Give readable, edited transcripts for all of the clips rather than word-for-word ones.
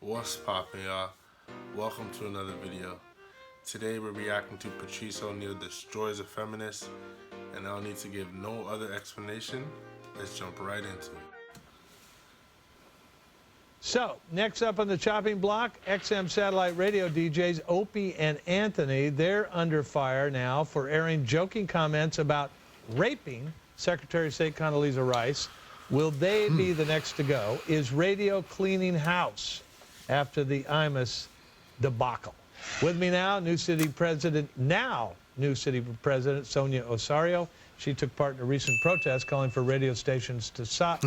What's poppin', y'all? Welcome to another video. Today we're reacting to Patrice Oneal destroys a feminist, and I don't need to give no other explanation. Let's jump right into it. So, next up on the chopping block, XM satellite radio DJs Opie and Anthony. They're under fire now for airing joking comments about raping Secretary of State Condoleezza Rice. Will they be the next to go? Is radio cleaning house after the Imus debacle? With me now, New City President Sonia Osorio. She took part in a recent protest calling for radio stations to stop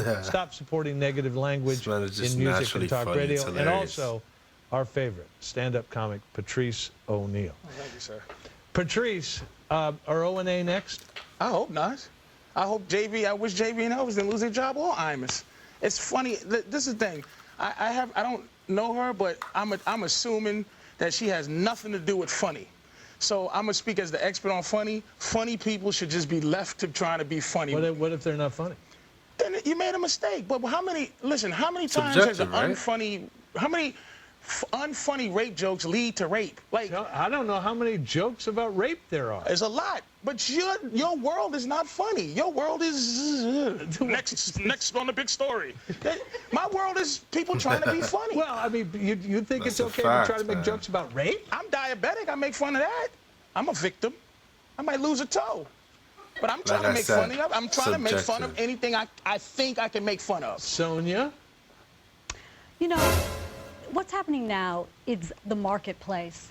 supporting negative language in music and talk radio. And also our favorite stand-up comic, Patrice Oneal. Oh, thank you, sir. Patrice, are O&A next? I hope not. I wish JV and Elvis didn't lose their job or Imus. It's funny. This is the thing. I don't know her, but I'm assuming that she has nothing to do with funny. So I'm gonna speak as the expert on funny. Funny people should just be left to trying to be funny. What if they're not funny? Then you made a mistake. But how many times has an unfunny rape jokes lead to rape? Like, I don't know how many jokes about rape there are. There's a lot. But your world is not funny. Your world is next on the big story. My world is people trying to be funny. Well, I mean, you think That's it's okay fact, to try to make jokes about rape? I'm diabetic. I make fun of that. I'm a victim. I might lose a toe. But I'm trying to make funny of. I'm trying to make fun of anything I think I can make fun of. Sonia? You know, what's happening now is the marketplace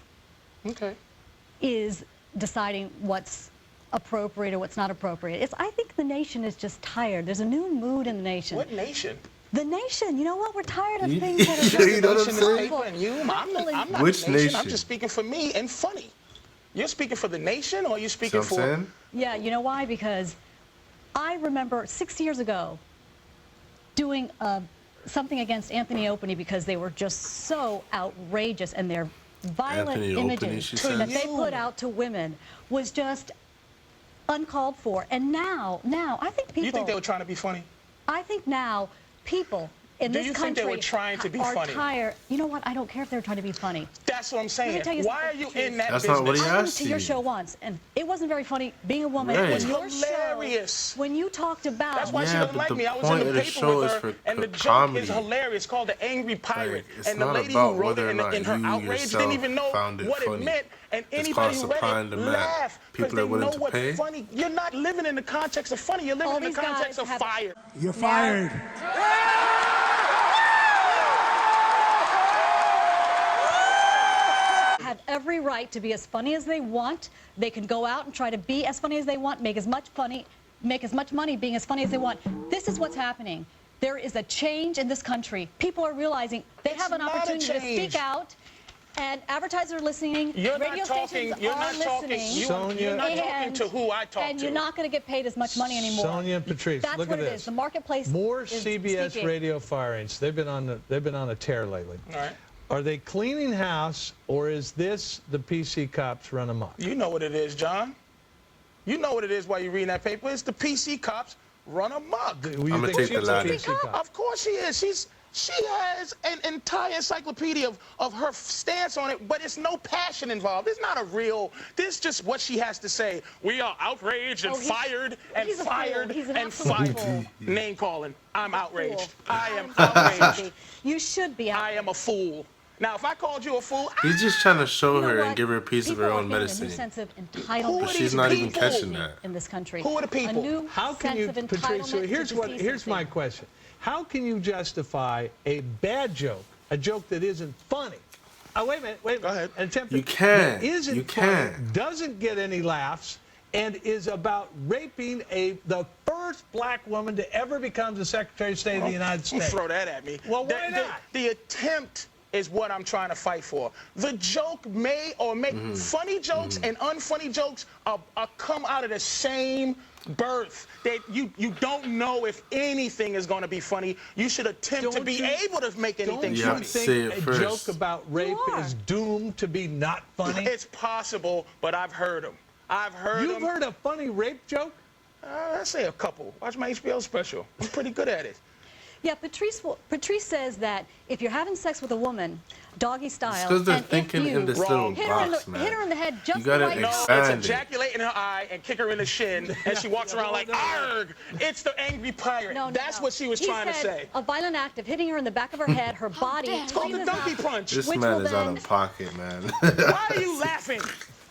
is deciding what's appropriate or what's not appropriate. I think the nation is just tired. There's a new mood in the nation. What nation? The nation. You know what? We're tired of things that are just You know what I'm saying? Paper and you. I'm not Which the nation. nation? I'm just speaking for me and funny. You're speaking for the nation, or you're speaking See what I'm for? saying? Yeah, you know why? Because I remember 6 years ago doing something against Anthony Opie because they were just so outrageous, and their violent images that they put out to women was just uncalled for. And now I think people... You think they were trying to be funny? I think now people in this country think they were trying to be funny? Tired. You know what? I don't care if they're trying to be funny. That's what I'm saying. Why are you in that That's business? not what he I went asked to your you. show once, and it wasn't very funny being a woman. Right. It's Your hilarious. Show, when you talked about... That's why she Yeah, doesn't but like the me. I was point in of the the paper show with is her, for and the joke comedy. is hilarious. It's called The Angry Pirate. Like, it's and the not lady who about wrote it whether or in not her you outrage yourself didn't even know found it what funny. it meant. And It's anybody called who supply read and it demand. laughed because People they are willing know to what's pay. funny. You're not living in the context of funny. You're living All in the these context guys of have- fire. You're fired. Have every right to be as funny as they want. They can go out and try to be as funny as they want, make as much money being as funny as they want. This is what's happening. There is a change in this country. People are realizing they have an opportunity to speak out, and advertisers are listening. Radio stations are listening. You're not talking to who I talk to. And you're not going to get paid as much money anymore. Sonia and Patrice, That's look what at it this. is. The marketplace More is CBS speaking. radio firings. They've been on a tear lately. All right. Are they cleaning house, or is this the PC cops run amok? You know what it is, John. You know what it is while you're reading that paper. It's the PC cops run amok. I'm gonna take the latter. Of course she is. She has an entire encyclopedia of her stance on it, but it's no passion involved. It's not a real. This is just what she has to say. We are outraged and fired and fired and fired. Name calling. I'm outraged. I am outraged. You should be outraged. I am a fool. Now, if I called you a fool, He's just trying to show You know her what? and give her a piece of People her are own getting medicine. A new sense of entitlement. But she's not even catching that. In this country. Who are the people? A new How can sense you, of Patrice? So entitlement here's my question. How can you justify a bad joke, a joke that isn't funny? Oh, wait a minute. Go ahead. An attempt You can. that isn't You funny, can. doesn't get any laughs, and is about raping the first black woman to ever become the Secretary of State of the United Don't States? throw that at me. Well, why not? The attempt is what I'm trying to fight for. The joke may or may funny jokes and unfunny jokes are come out of the same birth. That you don't know if anything is going to be funny. You should attempt to be able to make anything Don't funny. you Say think it a first. joke about rape is doomed to be not funny? It's possible, but I've heard them. You've heard a funny rape joke? I say a couple. Watch my HBO special. I'm pretty good at it. Yeah, Patrice says that if you're having sex with a woman, doggy style, because they're and thinking if you in this little hit box, her man. hit her in the head just You gotta the right No, expand it's it. ejaculate in her eye and kick her in the shin, and she walks around like, arg! It's the angry pirate. No, That's no. what she was trying to He say. said a violent act of hitting her in the back of her head, her body. It's called the donkey punch. This which man will is out then- of pocket, man. Why are you laughing?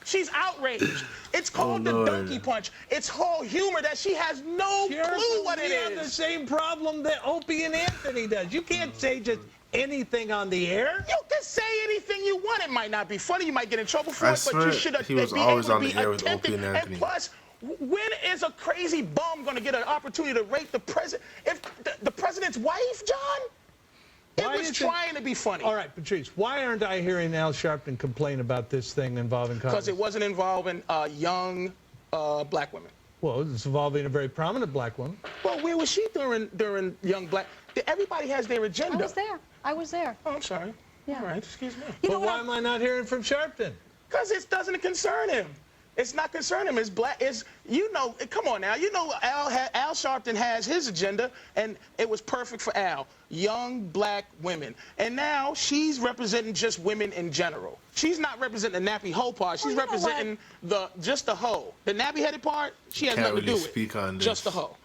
She's outraged. It's called the Lord. donkey punch. It's whole humor that she has no clue what it We have the is. same problem that Opie and Anthony does. You can't say just anything on the air. You can say anything you want. It might not be funny. You might get in trouble for I it, but you swear should he was be always able on to the be air with attentive. Opie and Anthony. plus, when is a crazy bum going to get an opportunity to rape the president? If the president's wife, John? Why It was is it- trying to be funny. All right, Patrice, why aren't I hearing Al Sharpton complain about this thing involving Because Congress? it wasn't involving young black women. Well, it's involving a very prominent black woman. Well, where was she during young black? Everybody has their I agenda. was there. I was there. Oh, I'm sorry. Yeah. All right, excuse me. You know But what why am I not hearing from Sharpton? Because it doesn't concern him. It's not concern him. It's black. It's, you know, come on now. You know Al Sharpton has his agenda, and it was perfect for Al. Young black women. And now she's representing just women in general. She's not representing the nappy hoe part. She's Well, you know representing just the hoe. The nappy-headed part, she has Can't nothing to really do with. speak on this. Just the hoe.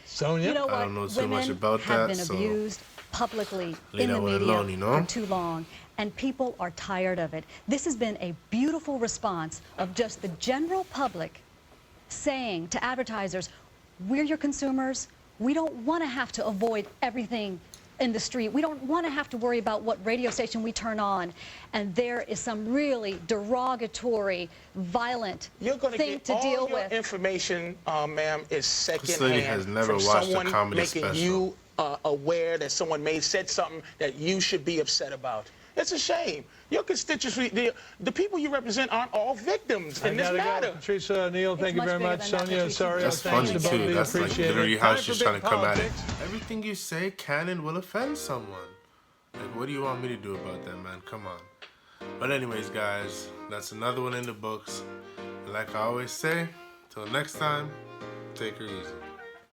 Sonia? You know what? I don't know too Women much about have that, been so abused publicly leave in the that one media alone, you know? for too long, and people are tired of it. This has been a beautiful response of just the general public saying to advertisers, we're your consumers. We don't want to have to avoid everything in the street. We don't want to have to worry about what radio station we turn on. And there is some really derogatory, violent You're going to thing get to all deal your with. information, ma'am, is This lady secondhand has never from watched a someone comedy making special. you aware that someone may have said something that you should be upset about. It's a shame. Your constituency, the people you represent aren't all victims in this I gotta matter. go. Patrice O'Neal, thank you much very bigger much. than that, Sonia Patrice. Osorio, That's thanks funny to both of too. you. That's like Appreciate literally it. how Time she's for trying big to come at it. politics. Everything you say can and will offend someone. Like, what do you want me to do about that, man? Come on. But anyways, guys, that's another one in the books. And like I always say, till next time, take her easy.